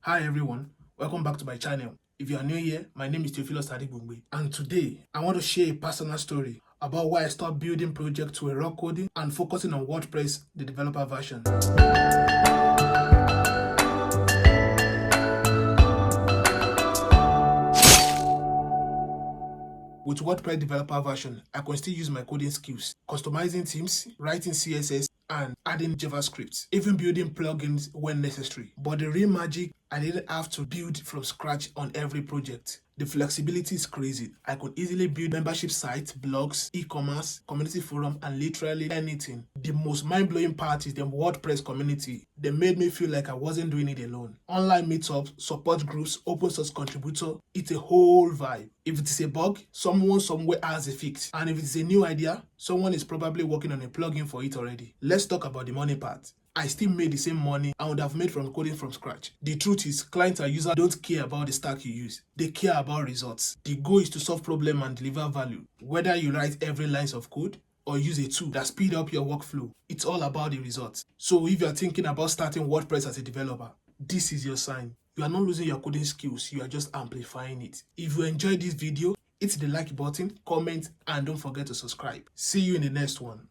Hi everyone, welcome back to my channel. If you are new here, my name is Theophilus Adegbohungbe, and today I want to share a personal story about why I stopped building projects to raw coding and focusing on WordPress, the developer version. With WordPress developer version, I can still use my coding skills, customizing themes, writing CSS, and adding JavaScript, even building plugins when necessary. But the real magic, I didn't have to build from scratch on every project. The flexibility is crazy. I could easily build membership sites, blogs, e-commerce, community forum, and literally anything. The most mind-blowing part is the WordPress community. They made me feel like I wasn't doing it alone. Online meetups, support groups, open source contributor, it's a whole vibe. If it is a bug, someone somewhere has a fix. And if it is a new idea, someone is probably working on a plugin for it already. Let's talk about the money part. I still made the same money I would have made from coding from scratch. The truth is, clients and users don't care about the stack you use. They care about results. The goal is to solve problems and deliver value. Whether you write every line of code or use a tool that speed up your workflow, it's all about the results. So if you're thinking about starting WordPress as a developer, this is your sign. You are not losing your coding skills, you are just amplifying it. If you enjoyed this video, hit the like button, comment, and don't forget to subscribe. See you in the next one.